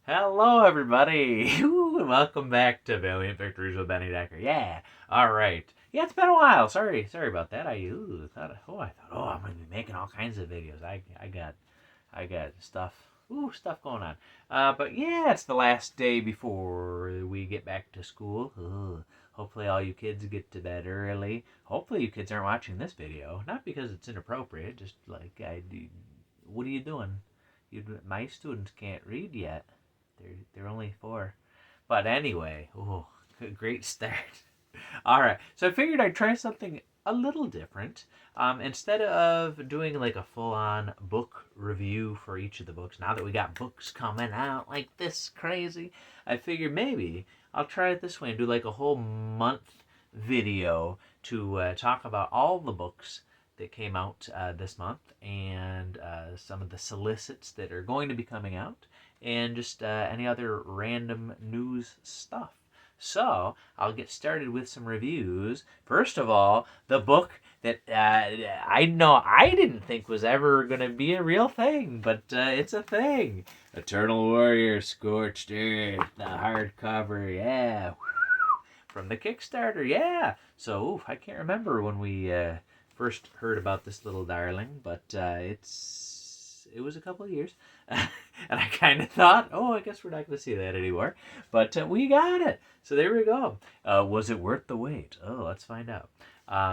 Hello, everybody. Ooh, welcome back to Valiant Victories with Benny Decker. Yeah. All right. Yeah, it's been a while. Sorry about that. I thought, I'm gonna be making all kinds of videos. I got stuff going on. But yeah, it's the last day before we get back to school. Ugh. Hopefully, all you kids get to bed early. Hopefully, you kids aren't watching this video, not because it's inappropriate. Just like what are you doing? My students can't read yet. They're only 4. But anyway, oh, great start. All right, so I figured I'd try something a little different. Instead of doing like a full-on book review for each of the books, now that we got books coming out like this crazy, I figured maybe I'll try it this way and do like a whole month video to talk about all the books that came out this month and some of the solicits that are going to be coming out and just any other random news stuff. So I'll get started with some reviews. First of all, the book that I know I didn't think was ever going to be a real thing, but it's a thing. Eternal Warrior Scorched Earth, the hardcover, yeah. From the Kickstarter, yeah. So I can't remember when we first heard about this little darling, but it was a couple of years, and I kind of thought, oh, I guess we're not going to see that anymore, but we got it. So there we go. Was it worth the wait? Oh, let's find out.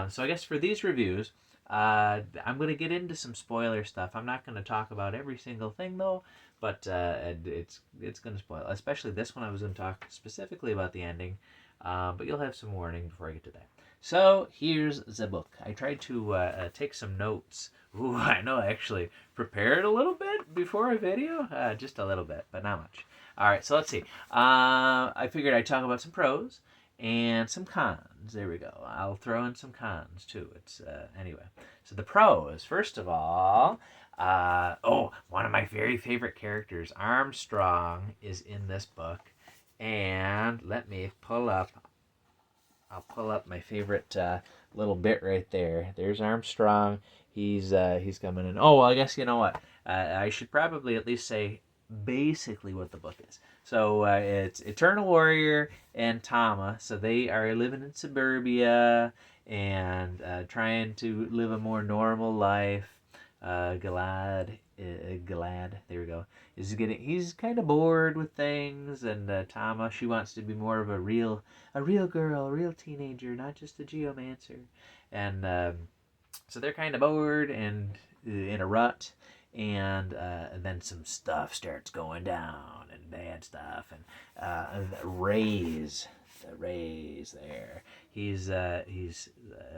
So I guess for these reviews, I'm going to get into some spoiler stuff. I'm not going to talk about every single thing though, but it's going to spoil. Especially this one, I was going to talk specifically about the ending, but you'll have some warning before I get to that. So here's the book. I tried to take some notes. Ooh, I know I actually prepared a little bit before a video, just a little bit, but not much. All right, so let's see. I figured I'd talk about some pros and some cons. There we go. I'll throw in some cons too. It's anyway. So the pros, first of all. One of my very favorite characters, Armstrong, is in this book, and let me pull up. I'll pull up my favorite little bit right there. There's Armstrong. He's coming in. Oh, well, I guess you know what. I should probably at least say basically what the book is. So it's Eternal Warrior and Tama. So they are living in suburbia and trying to live a more normal life. Galad, there we go. He's kind of bored with things, and Tama, she wants to be more of a real girl, a real teenager, not just a geomancer. And so they're kind of bored and in a rut, and then some stuff starts going down and bad stuff, and the Rays there. He's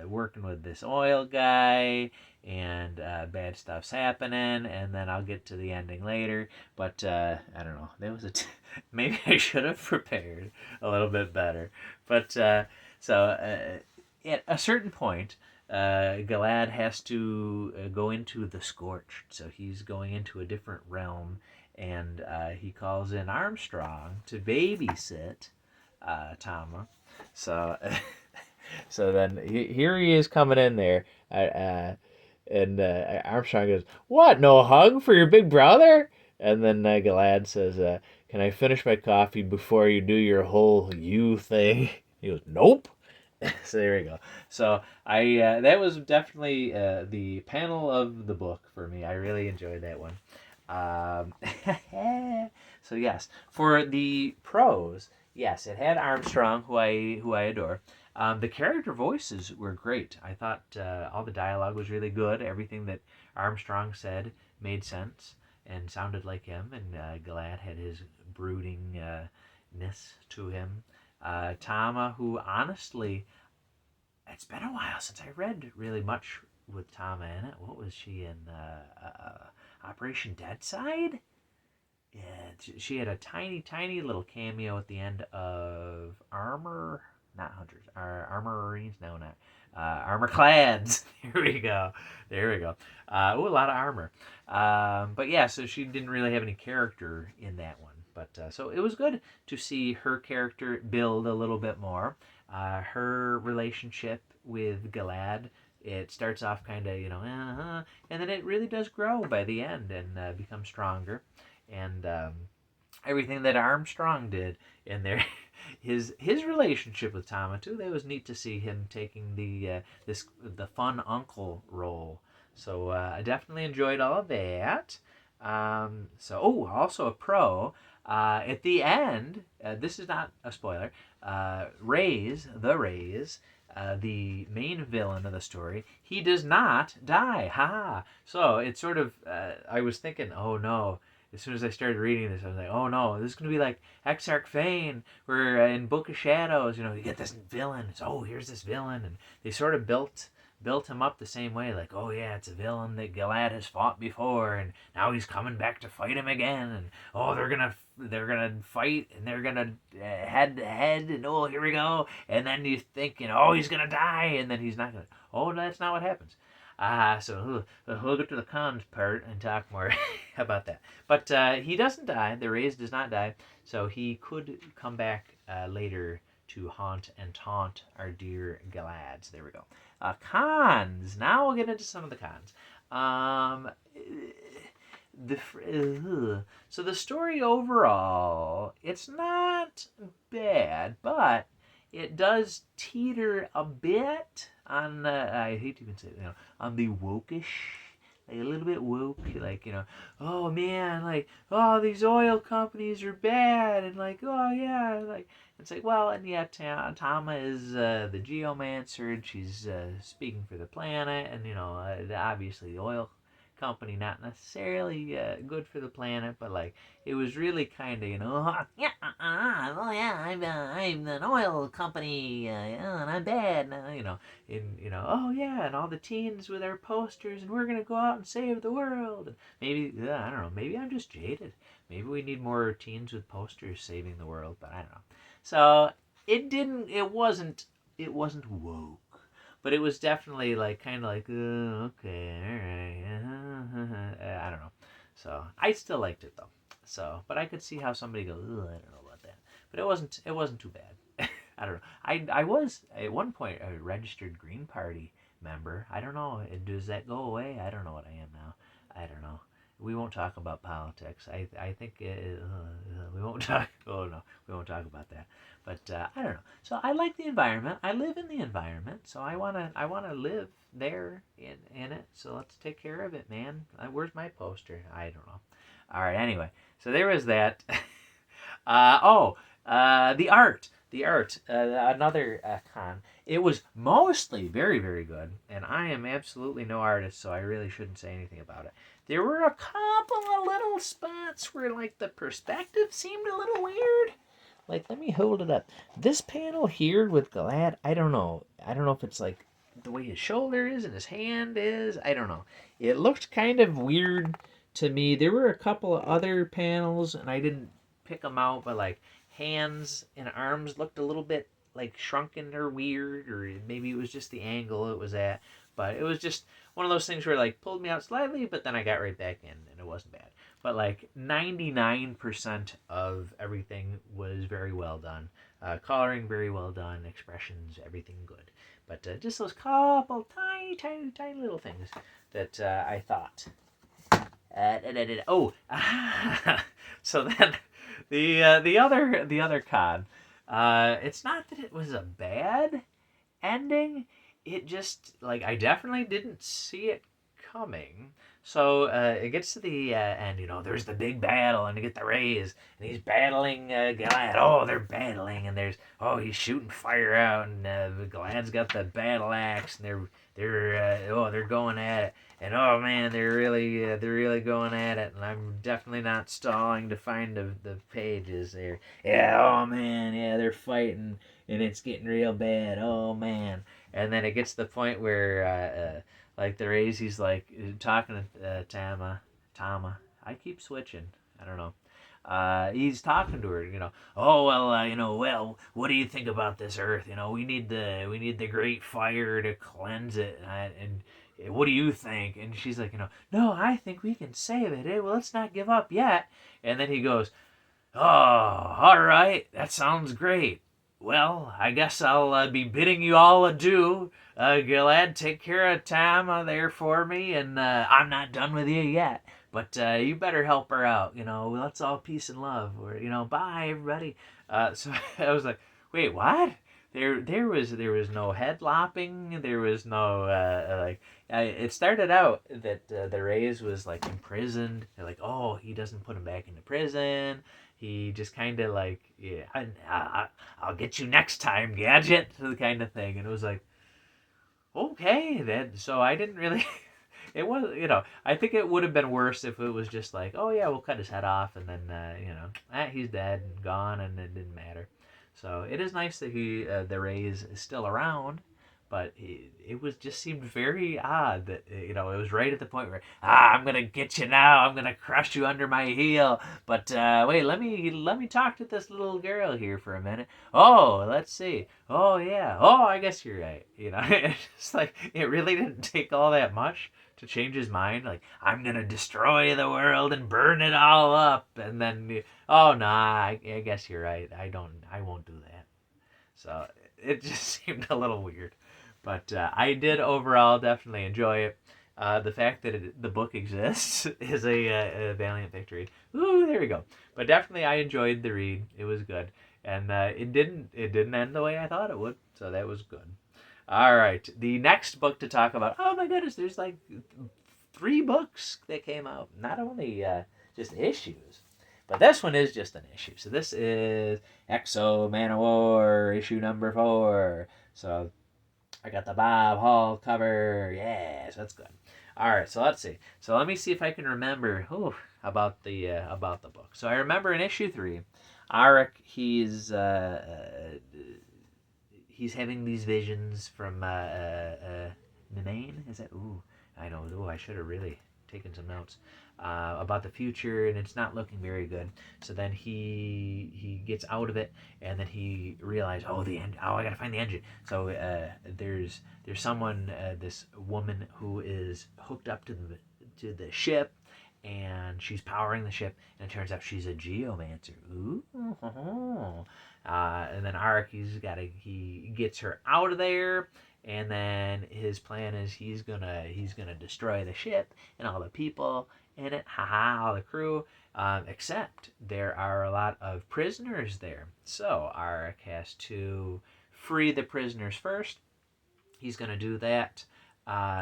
working with this oil guy, and bad stuff's happening, and then I'll get to the ending later. But I don't know. That was maybe I should have prepared a little bit better. But at a certain point, Galad has to go into the Scorched, so he's going into a different realm, and he calls in Armstrong to babysit Tama. So, so then here he is coming in there, and Armstrong goes, "What? No hug for your big brother?" And then Galad says, "Can I finish my coffee before you do your whole you thing?" He goes, "Nope." So there we go. So I that was definitely the panel of the book for me. I really enjoyed that one. Um, so yes, for the pros, yes, it had Armstrong, who I adore. The character voices were great. I thought all the dialogue was really good. Everything that Armstrong said made sense and sounded like him. And Galad had his broodingness to him. Tama, who honestly, it's been a while since I read really much with Tama in it. What was she in? Operation Deadside? Yeah, she had a tiny, tiny little cameo at the end of Armor, not Hunters, Armor Marines, no, not Armor Clads. There we go, there we go. A lot of armor. But yeah, so she didn't really have any character in that one. But so it was good to see her character build a little bit more. Her relationship with Galad, it starts off kind of, and then it really does grow by the end and become stronger. And everything that Armstrong did in there. His relationship with Tama too. That was neat to see him taking the fun uncle role. So I definitely enjoyed all of that. Also a pro. At the end, this is not a spoiler. Reyes, the main villain of the story, he does not die. Ha! So it's sort of. I was thinking, oh no. As soon as I started reading this, I was like, oh no, this is going to be like Exarch Fane, where in Book of Shadows, you get this villain. It's, oh, here's this villain. And they sort of built him up the same way. Like, oh yeah, it's a villain that Galad has fought before, and now he's coming back to fight him again. And oh, they're gonna fight, and they're gonna head to head, and oh, here we go. And then you think, oh, he's gonna die, and then he's not gonna. Oh, that's not what happens. So we'll get to the cons part and talk more about that. But he doesn't die. The Reyes does not die, so he could come back later to haunt and taunt our dear Galad. So there we go. Cons. Now we'll get into some of the cons. So the story overall, it's not bad, but it does teeter a bit on I hate to even say it, on the wokish, like a little bit woke, like, oh man, like, oh, these oil companies are bad, and like, oh yeah, like, it's like, well, and yet Tama is the geomancer, and she's speaking for the planet, and obviously the oil company not necessarily good for the planet, but like it was really kind of yeah, oh yeah, I'm an oil company, and I'm bad, oh yeah, and all the teens with their posters, and we're gonna go out and save the world. And maybe I don't know, maybe I'm just jaded. Maybe we need more teens with posters saving the world, but I don't know. So it wasn't woke. But it was definitely like kind of like, okay, all right, I don't know. So I still liked it though. So, but I could see how somebody goes, I don't know about that. But it wasn't too bad. I don't know. I was at one point a registered Green Party member. I don't know. Does that go away? I don't know what I am now. I don't know. We won't talk about politics. I think we won't talk. Oh no, we won't talk about that. But I don't know. So I like the environment. I live in the environment, so I wanna live there in it. So let's take care of it, man. Where's my poster? I don't know. All right. Anyway, so there was that. The art. Another con. It was mostly very, very good, and I am absolutely no artist, so I really shouldn't say anything about it. There were a couple of little spots where, like, the perspective seemed a little weird. Like, let me hold it up. This panel here with Galad, I don't know. I don't know if it's, like, the way his shoulder is and his hand is. I don't know. It looked kind of weird to me. There were a couple of other panels, and I didn't pick them out, but, like, hands and arms looked a little bit, like, shrunken or weird, or maybe it was just the angle it was at. But it was just one of those things where, like, pulled me out slightly, but then I got right back in, and it wasn't bad. But, like, 99% of everything was very well done. Coloring, very well done. Expressions, everything good. But just those couple tiny, tiny, tiny little things that I thought. So then the other con. It's not that it was a bad ending. It just, like, I definitely didn't see it coming. So it gets to the end, there's the big battle, and you get the Reyes, and he's battling Galad. Oh, they're battling, and he's shooting fire out, and Galad's got the battle axe, and they're going at it, and oh man, they're really going at it, and I'm definitely not stalling to find the pages there. Yeah, oh man, yeah, they're fighting, and it's getting real bad. Oh man, and then it gets to the point where like the Reyes, he's like talking to Tama. I keep switching. I don't know. He's talking to her. Oh well, well, what do you think about this Earth? We need the great fire to cleanse it, and what do you think? And she's like, no, I think we can save it. Well, let's not give up yet. And then he goes, oh, all right, that sounds great. Well, I guess I'll be bidding you all adieu. Galad, take care of Tama there for me, and I'm not done with you yet. but you better help her out. Let's all peace and love, or bye everybody. So I was like, wait, what? There was no head lopping. There was no it started out that the Rays was like imprisoned. They're like, oh, he doesn't put him back into prison. He just kind of like, yeah, I'll get you next time, Gadget, the kind of thing. And it was like, okay, then. So I didn't really. It was, I think it would have been worse if it was just like, oh yeah, we'll cut his head off, and then he's dead and gone, and it didn't matter. So it is nice that the Rays is still around, but it was just seemed very odd that it was right at the point where I'm gonna get you now, I'm gonna crush you under my heel, but wait, let me talk to this little girl here for a minute. Oh, let's see. Oh yeah. Oh, I guess you're right. It's just like it really didn't take all that much to change his mind. Like, I'm gonna destroy the world and burn it all up, and then oh no, I guess you're right. I won't do that. So it just seemed a little weird, but I did overall definitely enjoy it. The fact that the book exists is a valiant victory. Ooh, there we go. But definitely, I enjoyed the read. It was good, and it didn't end the way I thought it would. So that was good. All right, the next book to talk about. Oh my goodness, there's like 3 books that came out. Not only just issues, but this one is just an issue. So this is Exo Man of War issue number 4. So I got the Bob Hall cover. Yes, that's good. All right, so let's see. So let me see if I can remember about the book. So I remember in issue 3, Arik, he's having these visions from Nemain. Is that? Ooh, I know. Ooh, I should have really taken some notes about the future, and it's not looking very good. So then he gets out of it, and then he realizes, oh, the end. Oh, I gotta find the engine. So there's someone, this woman who is hooked up to the ship, and she's powering the ship, and it turns out she's a geomancer. Ooh. And then Arik, he gets her out of there, and then his plan is he's gonna destroy the ship and all the people in it, all the crew, except there are a lot of prisoners there. So Arik has to free the prisoners first. He's gonna do that.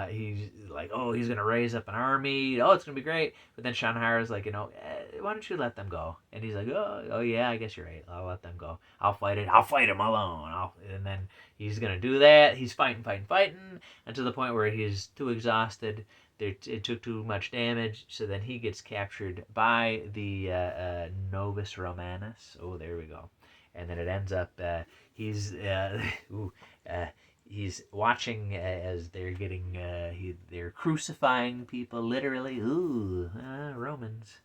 He's like, oh, he's gonna raise up an army. Oh, it's gonna be great. But then Shanhara's like, why don't you let them go? And he's like, oh yeah, I guess you're right. I'll let them go. I'll fight it. I'll fight him alone. And then he's gonna do that. He's fighting, and to the point where he's too exhausted. It took too much damage. So then he gets captured by the Novus Romanus. Oh, there we go. And then it ends up he's he's watching as they're they're crucifying people, literally. Ooh, Romans.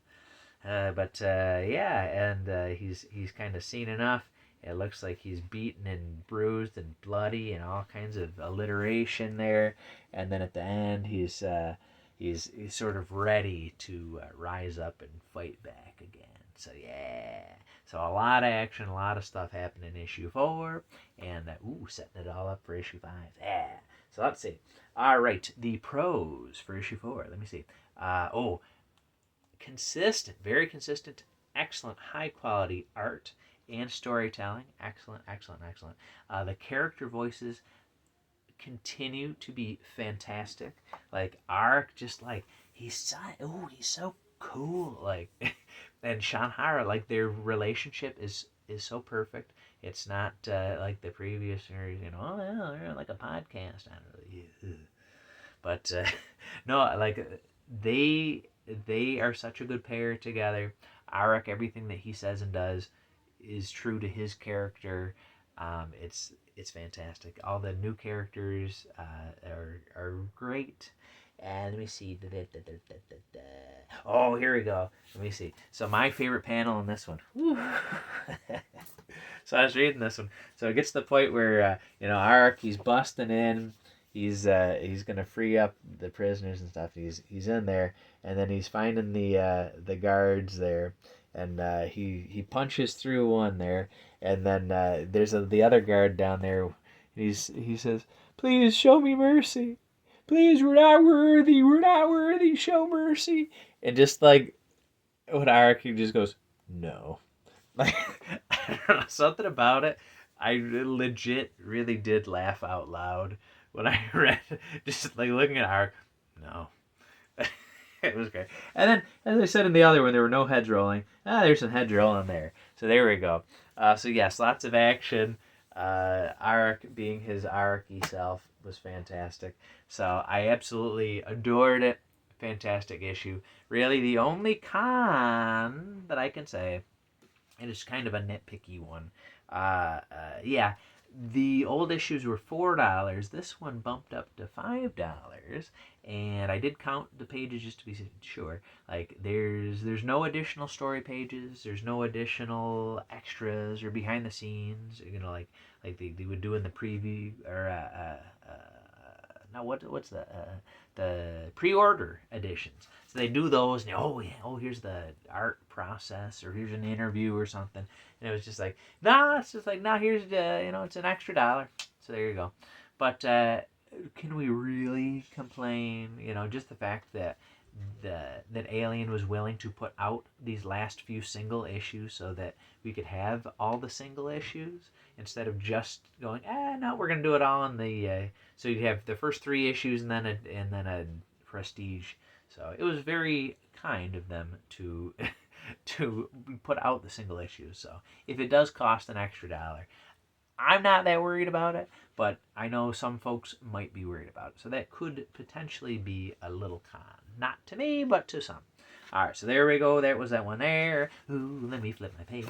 Yeah, and he's kind of seen enough. It looks like he's beaten and bruised and bloody and all kinds of alliteration there. And then at the end, he's sort of ready to rise up and fight back again. So yeah. So a lot of action, a lot of stuff happened in issue 4, and setting it all up for issue 5. Yeah. So let's see. All right, the pros for issue 4. Let me see. Consistent, very consistent, excellent, high quality art and storytelling. Excellent. The character voices continue to be fantastic. Like Arik, just like he's so cool. Like, and Shanhara, like their relationship is so perfect. It's not like the previous series, they're like a podcast. I don't know, but no, like they are such a good pair together. Arik, everything that he says and does is true to his character. It's fantastic. All the new characters are great. And let me see. Oh, here we go. Let me see. So my favorite panel in this one. So I was reading this one. So it gets to the point where Arik, he's busting in. He's gonna free up the prisoners and stuff. He's in there, and then he's finding the guards there, and he punches through one there, and then there's the other guard down there. And he says, "Please show me mercy. please, we're not worthy, show mercy. And just like when Araki just goes, no. Like, I don't know, something about it. I legit really did laugh out loud when I read, just like looking at Ark. No. It was great. And then, as I said in the other one, there were no heads rolling. There's some heads rolling there. So there we go. So yes, lots of action. Arik being his Araki self was fantastic. So I absolutely adored it. Fantastic issue. Really, the only con that I can say, and it's kind of a nitpicky one. Yeah, the old issues were $4. This one bumped up to $5, and I did count the pages just to be sure. Like there's no additional story pages. There's no additional extras or behind the scenes. You know, like they would do in the preview or now what's the pre-order editions. So they do those, and here's the art process, or here's an interview or something. And it was just like, it's just like, here's the, it's an extra $1. So there you go. But can we really complain? Just the fact that that Alien was willing to put out these last few single issues so that we could have all the single issues instead of just going, no, we're gonna do it all in the. So you have the first 3 issues and then a prestige. So it was very kind of them to to put out the single issues. So if it does cost an extra $1, I'm not that worried about it, but I know some folks might be worried about it. So that could potentially be a little con. Not to me, but to some. All right, so there we go. That was that one there. Ooh, let me flip my page.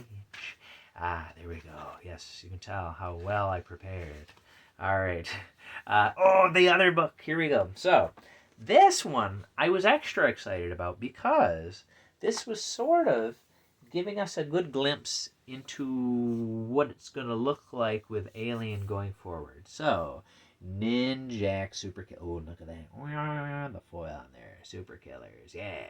There we go. Yes, you can tell how well I prepared. All right. The other book. Here we go. So this one I was extra excited about because this was sort of giving us a good glimpse into what it's going to look like with Alien going forward. So, Ninjak Super Killers. Oh, look at that. The foil on there. Super Killers. Yeah.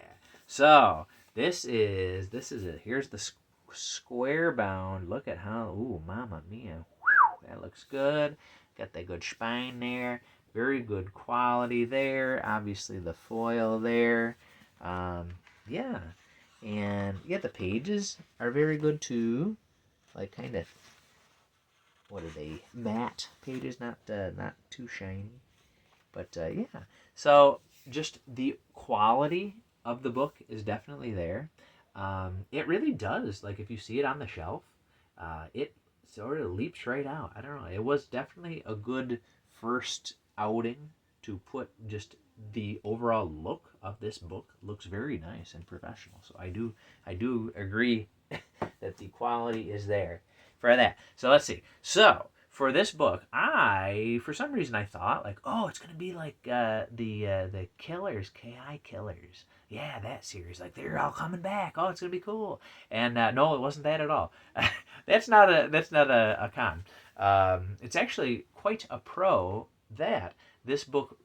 So, this is it. Here's the square bound. Look at how, mamma mia. Whew, that looks good. Got that good spine there. Very good quality there. Obviously, the foil there. Yeah. And the pages are very good too. Like kind of, what are they? Matte pages, not too shiny. But yeah. So just the quality of the book is definitely there. It really does. Like if you see it on the shelf, it sort of leaps right out. I don't know. It was definitely a good first outing to put just the overall look of this book looks very nice and professional. So I do agree that the quality is there for that. So let's see. So for this book, for some reason I thought like, it's gonna be like the Killers, KI Killers. Yeah, that series. Like they're all coming back. Oh, it's gonna be cool. And no, it wasn't that at all. That's not a con. It's actually quite a pro that this book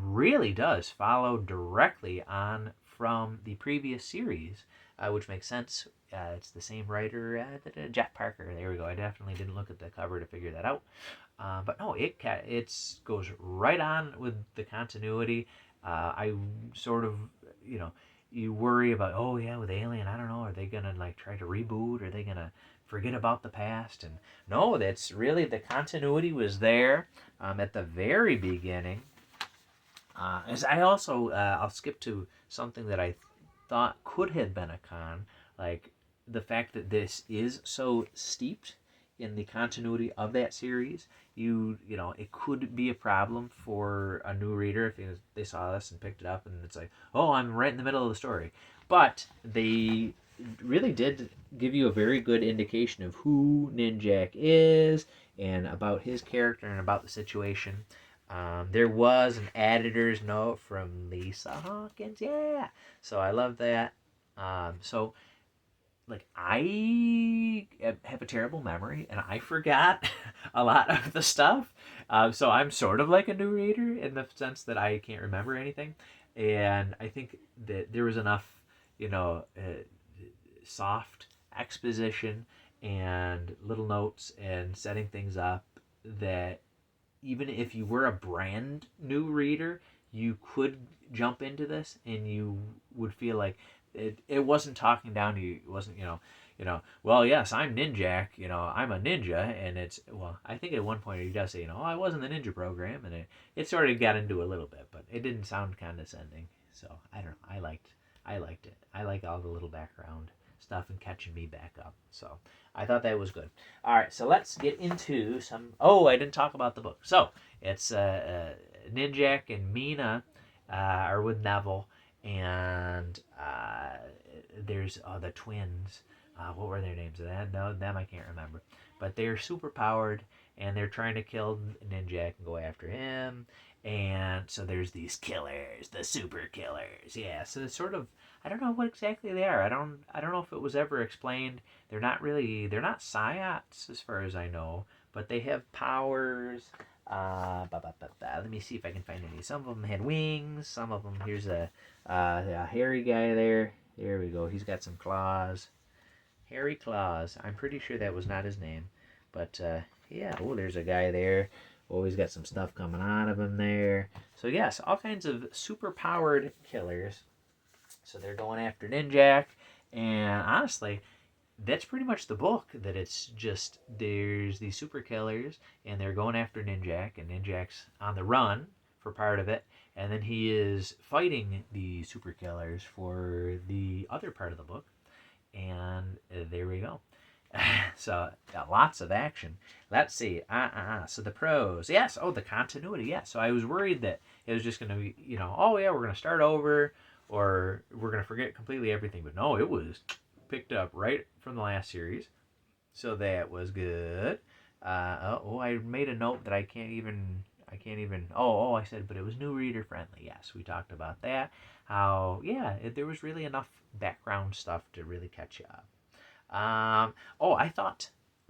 really does follow directly on from the previous series, which makes sense. It's the same writer, Jeff Parker. There we go. I definitely didn't look at the cover to figure that out. But no, it goes right on with the continuity. I sort of, you worry about, with Alien, I don't know, are they gonna like try to reboot? Are they gonna forget about the past? And no, that's really the continuity was there at the very beginning. As I also, I'll skip to something that I thought could have been a con, like the fact that this is so steeped in the continuity of that series. It could be a problem for a new reader if they saw this and picked it up and it's like, I'm right in the middle of the story. But they really did give you a very good indication of who Ninjak is and about his character and about the situation. There was an editor's note from Lisa Hawkins. Yeah. So I love that. So like I have a terrible memory and I forgot a lot of the stuff. So I'm sort of like a new reader in the sense that I can't remember anything. And I think that there was enough, soft exposition and little notes and setting things up that even if you were a brand new reader, you could jump into this and you would feel like it wasn't talking down to you. It wasn't, well, yes, I'm Ninjak, I'm a ninja, and it's, well, I think at one point he does say, oh, I was in the ninja program, and it sort of got into a little bit, but it didn't sound condescending. So I don't know. I liked it. I like all the little background stuff and catching me back up. So I thought that was good. All right, so let's get into some. Oh, I didn't talk about the book. So it's Ninjak and Mina are with Neville, and there's the twins. What were their names? Them I can't remember. But they're super powered, and they're trying to kill Ninjak and go after him. And so there's these killers, the super killers. Yeah, so it's sort of, I don't know what exactly they are. I don't know if it was ever explained. They're not psiots as far as I know, but they have powers. Let me see if I can find any. Some of them had wings. Some of them, here's a hairy guy there. There we go. He's got some claws. Hairy Claws. I'm pretty sure that was not his name. But, yeah. Oh, there's a guy there. Oh, he's got some stuff coming out of him there. So, yes, all kinds of super-powered killers. So they're going after Ninjak. And, honestly, that's pretty much the book. That it's just, there's these super killers, and they're going after Ninjak. And Ninjak's on the run for part of it. And then he is fighting the super killers for the other part of the book. And there we go. So lots of action. Let's see. So the pros. Yes. Oh, the continuity. Yes. So I was worried that it was just going to be, oh yeah, we're going to start over, or we're going to forget completely everything. But no, it was picked up right from the last series. So that was good. I made a note that I can't even. I said, but it was new reader friendly. Yes, we talked about that. How, yeah, there was really enough background stuff to really catch you up. I thought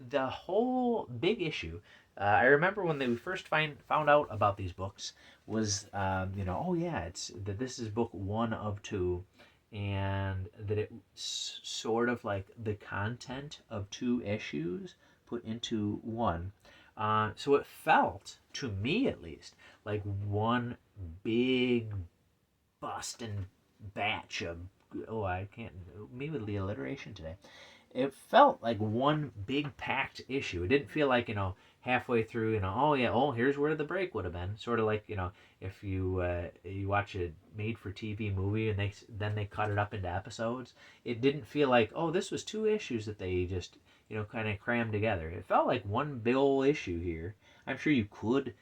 the whole big issue, I remember when we first found out about these books, was, it's that this is book 1 of 2, and that it's sort of like the content of 2 issues put into 1. So it felt, to me at least, like one big busting batch of, I can't, me with the alliteration today. It felt like one big packed issue. It didn't feel like, halfway through, here's where the break would have been. Sort of like, if you watch a made for TV movie and they cut it up into episodes. It didn't feel like, this was 2 issues that they just, kind of crammed together. It felt like one big old issue here. I'm sure you could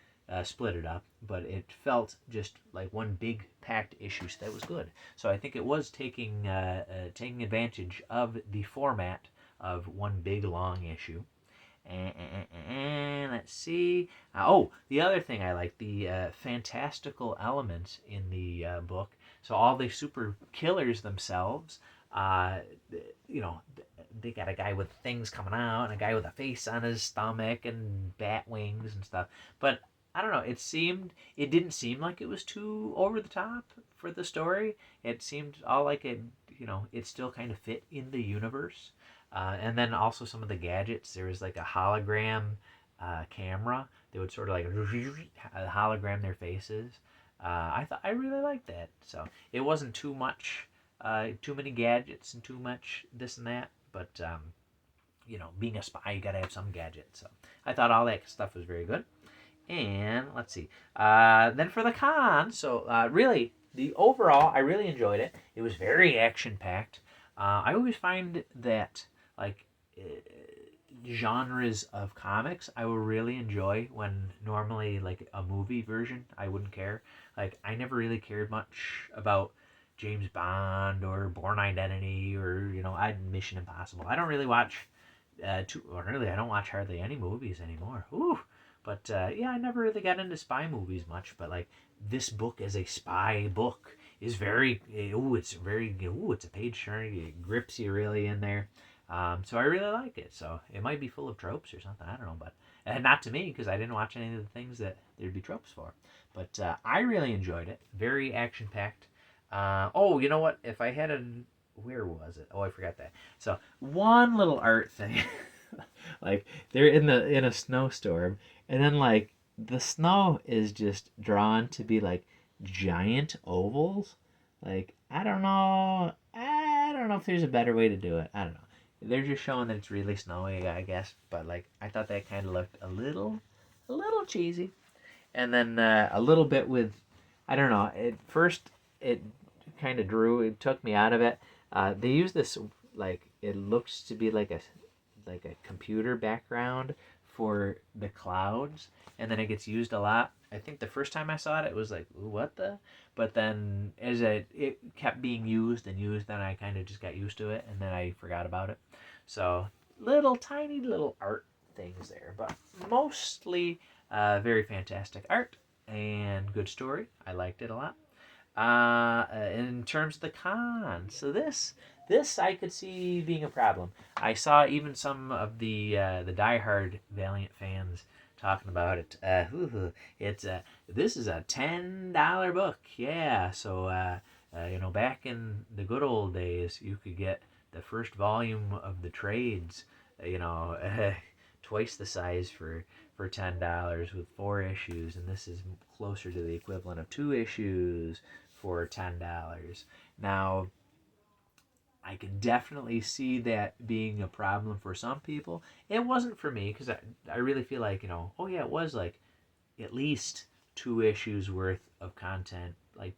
split it up, but it felt just like one big packed issue, so that was good. So I think it was taking advantage of the format of one big long issue. And let's see. The other thing I like, the fantastical elements in the book. So all the super killers themselves, they got a guy with things coming out and a guy with a face on his stomach and bat wings and stuff. But I don't know, it didn't seem like it was too over the top for the story. It seemed all like it still kind of fit in the universe. And then also some of the gadgets, there was like a hologram camera that would sort of like hologram their faces. I really liked that. So it wasn't too much, too many gadgets and too much this and that. But being a spy, you gotta have some gadgets. So I thought all that stuff was very good. And let's see. Then for the con, so really, the overall, I really enjoyed it. It was very action packed. I always find that like genres of comics I will really enjoy when normally like a movie version I wouldn't care. Like I never really cared much about James Bond or Bourne Identity or Mission Impossible. I don't really watch I don't watch hardly any movies anymore. Ooh. But I never really got into spy movies much. But like this book as a spy book is very it's a page turner. It grips you really in there. So I really like it. So it might be full of tropes or something. I don't know, but not to me because I didn't watch any of the things that there'd be tropes for. But I really enjoyed it. Very action packed. You know what? If I had where was it? Oh, I forgot that. So one little art thing. Like they're in a snowstorm, and then like the snow is just drawn to be like giant ovals. Like, I don't know if there's a better way to do it. I don't know. They're just showing that it's really snowy, I guess. But like, I thought that kind of looked a little cheesy. And then a little bit with, I don't know. At first, it kind of it took me out of it. They use this, like, it looks to be like a computer background for the clouds, and then it gets used a lot. I think the first time I saw it, it was like, "Ooh, what the?" But then as it kept being used and used, then I kind of just got used to it, and then I forgot about it. So little tiny little art things there, but mostly very fantastic art and good story. I liked it a lot. In terms of the cons, so this I could see being a problem. I saw even some of the diehard Valiant fans talking about it. It's this is a $10 book, yeah. So back in the good old days, you could get the first volume of the trades, twice the size for $10 with 4 issues, and this is closer to the equivalent of 2 issues for $10. Now, I can definitely see that being a problem for some people. It wasn't for me because I really feel like, oh yeah, it was like at least 2 issues worth of content, like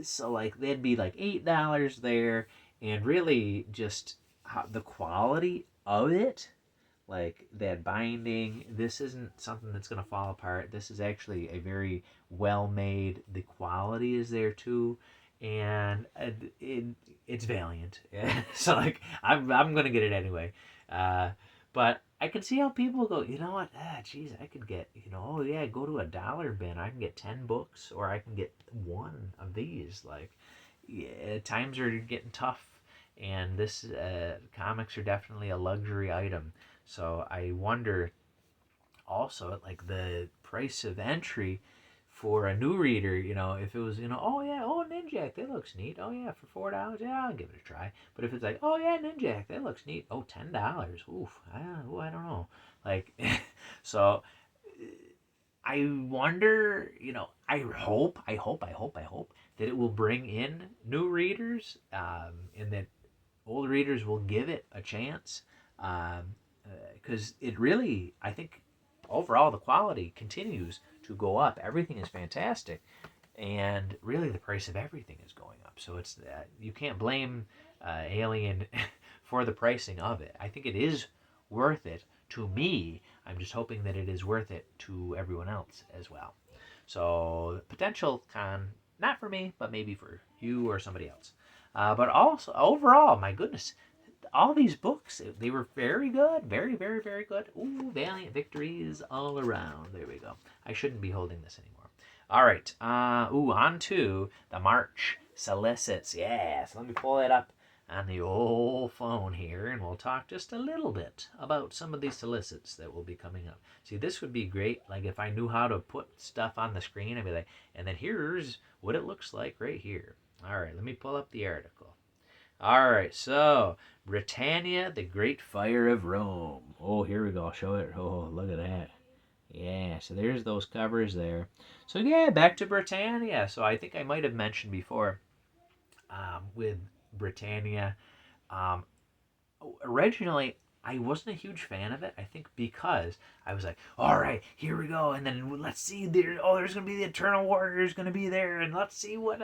so like they'd be like $8 there, and really just the quality of it, like that binding, this isn't something that's going to fall apart. This is actually a very well made, the quality is there too, and it's Valiant. So like I'm going to get it anyway. But I can see how people go, you know what, geez, I could get, oh yeah, go to a dollar bin, I can get 10 books, or I can get one of these. Like, yeah, times are getting tough, and this comics are definitely a luxury item. So I wonder also, like, the price of entry for a new reader, if it was, oh yeah, oh Ninjak, that looks neat. Oh yeah, for $4, yeah, I'll give it a try. But if it's like, oh yeah, Ninjak, that looks neat. Oh, $10. Oof, I don't know. Like, so I wonder, I hope that it will bring in new readers, and that old readers will give it a chance, because it really, I think, overall the quality continues to go up. Everything is fantastic, and really the price of everything is going up. So it's you can't blame Alien for the pricing of it. I think it is worth it to me. I'm just hoping that it is worth it to everyone else as well. So potential con, not for me, but maybe for you or somebody else. But also overall, my goodness, all these books, they were very good, very, very, very good. Ooh, Valiant victories all around. There we go. I shouldn't be holding this anymore. All right. On to the March Solicits. Yeah, so let me pull it up on the old phone here, and we'll talk just a little bit about some of these solicits that will be coming up. See, this would be great. Like, if I knew how to put stuff on the screen, I'd be like, and then here's what it looks like right here. All right, let me pull up the article. All right, so Britannia, the Great Fire of Rome. Oh, here we go. I'll show it. Oh, look at that. Yeah, so there's those covers there. So yeah, back to Britannia. So I think I might have mentioned before, with Britannia, um, originally I wasn't a huge fan of it. I think because I was like, all right, here we go, and then let's see there's gonna be the Eternal Warrior's gonna be there, and let's see what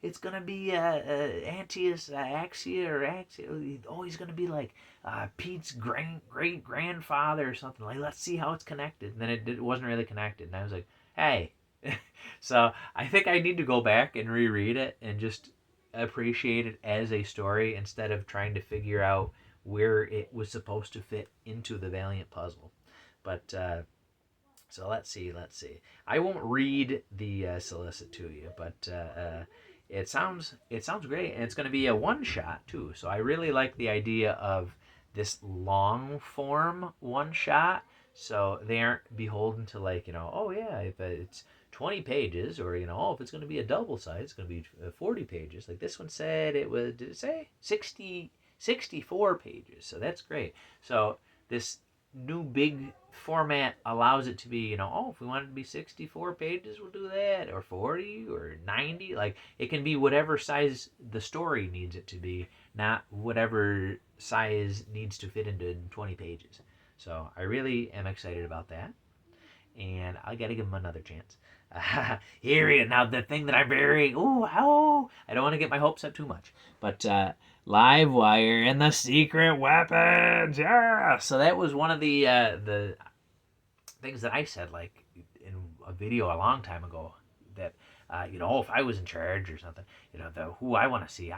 it's gonna be Antius Axia or Axia. Oh, he's gonna be like Pete's great grandfather or something. Like, let's see how it's connected. And then it wasn't really connected, and I was like, hey. So I think I need to go back and reread it and just appreciate it as a story instead of trying to figure out where it was supposed to fit into the Valiant puzzle. But so let's see. I won't read the solicit to you, but it sounds great, and it's going to be a one shot too. So I really like the idea of this long form one shot. So they aren't beholden to, like, oh yeah, if it's 20 pages, or if it's going to be a double size, it's going to be 40 pages. Like this one said, did it say 64 pages? So that's great. So this new big format allows it to be, if we want it to be 64 pages, we'll do that, or 40 or 90. Like, it can be whatever size the story needs it to be, not whatever size needs to fit into 20 pages. So I really am excited about that, and I got to give him another chance. Here, now the thing that I'm very, I don't want to get my hopes up too much, but Livewire and the Secret Weapons, yeah. So that was one of the things that I said, like, in a video a long time ago, that if I was in charge or something, who I want to see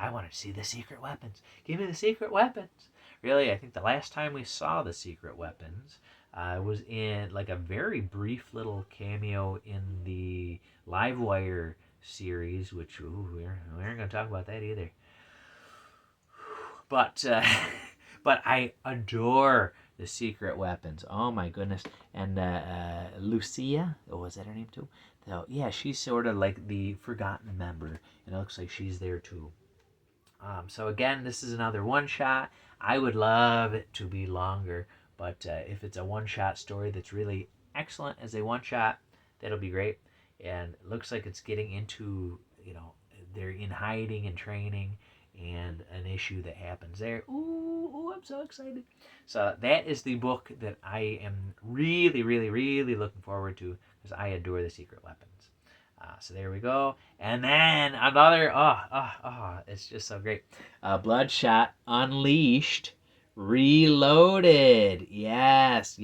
the Secret Weapons. Give me the Secret Weapons. Really, I think the last time we saw the Secret Weapons was in like a very brief little cameo in the Livewire series, which we aren't going to talk about that either. But but I adore the Secret Weapons. Oh my goodness! And Lucia, was that her name too? So yeah, she's sort of like the forgotten member, and it looks like she's there too. So again, this is another one shot. I would love it to be longer, but if it's a one shot story that's really excellent as a one shot, that'll be great. And it looks like it's getting into, they're in hiding and training, and an issue that happens there. Ooh, I'm so excited. So that is the book that I am really, really, really looking forward to, because I adore the Secret Weapons. So there we go. And then another, it's just so great. Bloodshot Unleashed Reloaded. Yes.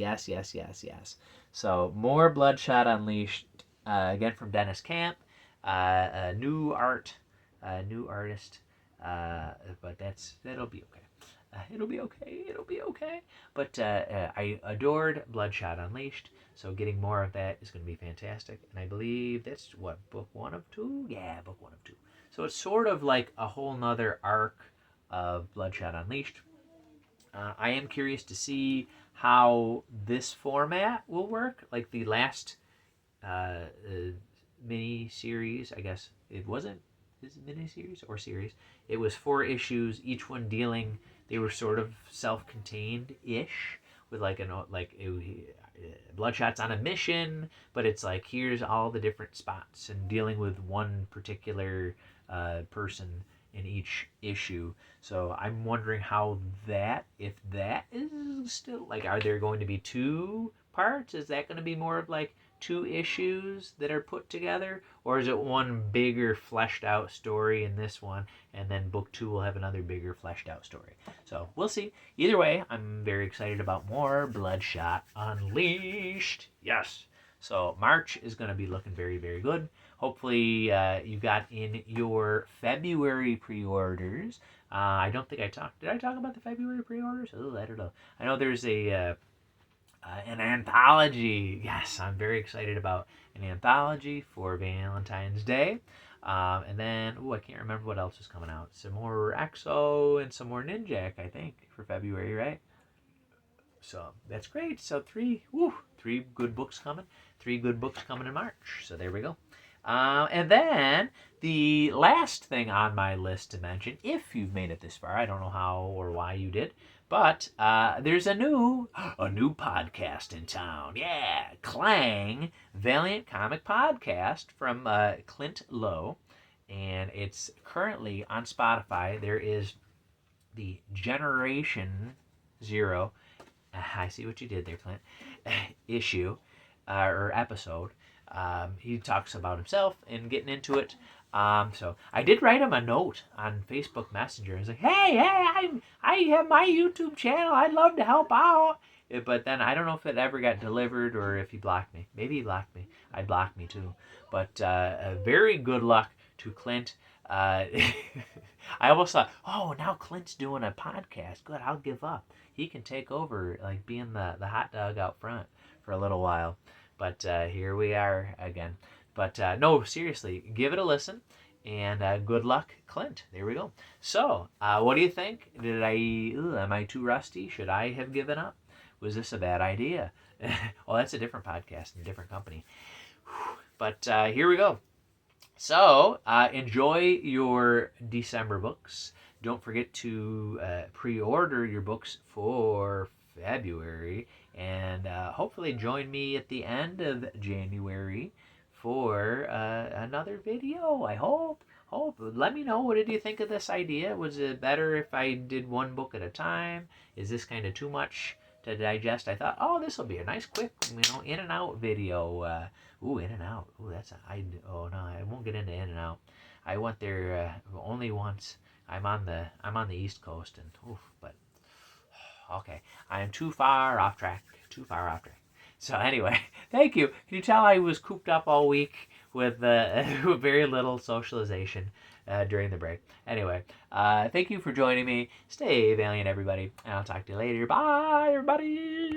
So more Bloodshot Unleashed, again from Dennis Camp. New artist. But that'll be okay. It'll be okay. But I adored Bloodshot Unleashed, so getting more of that is going to be fantastic. And I believe that's book 1 of 2? Yeah, book 1 of 2. So it's sort of like a whole nother arc of Bloodshot Unleashed. I am curious to see how this format will work. Like the last mini series, I guess it wasn't. Is it mini-series or series? It was 4 issues, each one dealing. They were sort of self-contained-ish, with Bloodshot's on a mission, but it's like, here's all the different spots and dealing with one particular person in each issue. So I'm wondering if that is still, like, are there going to be 2 parts? Is that going to be more of like 2 issues that are put together, or is it one bigger fleshed out story in this one, and then book 2 will have another bigger fleshed out story? So we'll see. Either way, I'm very excited about more Bloodshot Unleashed. Yes. So March is going to be looking very, very good. Hopefully you got in your February pre-orders. I don't think did I talk about the February pre-orders? Oh, I don't know. I know there's an anthology. Yes, I'm very excited about an anthology for Valentine's Day. And then, I can't remember what else is coming out. Some more EXO and some more Ninjak, I think, for February, right? So that's great. So 3 good books coming. 3 good books coming in March. So there we go. And then the last thing on my list to mention, if you've made it this far, I don't know how or why you did, but there's a new podcast in town. Yeah, Clang, Valiant Comic Podcast from Clint Lowe, and it's currently on Spotify. There is the Generation Zero. I see what you did there, Clint. Issue or episode. He talks about himself and getting into it. So I did write him a note on Facebook Messenger. He's like, hey, I have my YouTube channel. I'd love to help out. But then I don't know if it ever got delivered or if he blocked me. Maybe he blocked me. I'd block me too. But very good luck to Clint. I almost thought, now Clint's doing a podcast. Good, I'll give up. He can take over, like being the hot dog out front for a little while. But here we are again. But no, seriously, give it a listen. And good luck, Clint. There we go. So, what do you think? Am I too rusty? Should I have given up? Was this a bad idea? Well, that's a different podcast and a different company. But here we go. So, enjoy your December books. Don't forget to pre-order your books for February, and hopefully join me at the end of January for another video. I hope. Let me know, what did you think of this idea? Was it better if I did one book at a time? Is this kind of too much to digest? I thought, oh, this will be a nice, quick, in and out video. In and out. Oh no, I won't get into in and out. I went there only once. I'm on the East Coast, and but okay, I am too far off track. Too far off track. So anyway, thank you. Can you tell I was cooped up all week with very little socialization during the break? Anyway, thank you for joining me. Stay Valiant, everybody, and I'll talk to you later. Bye, everybody.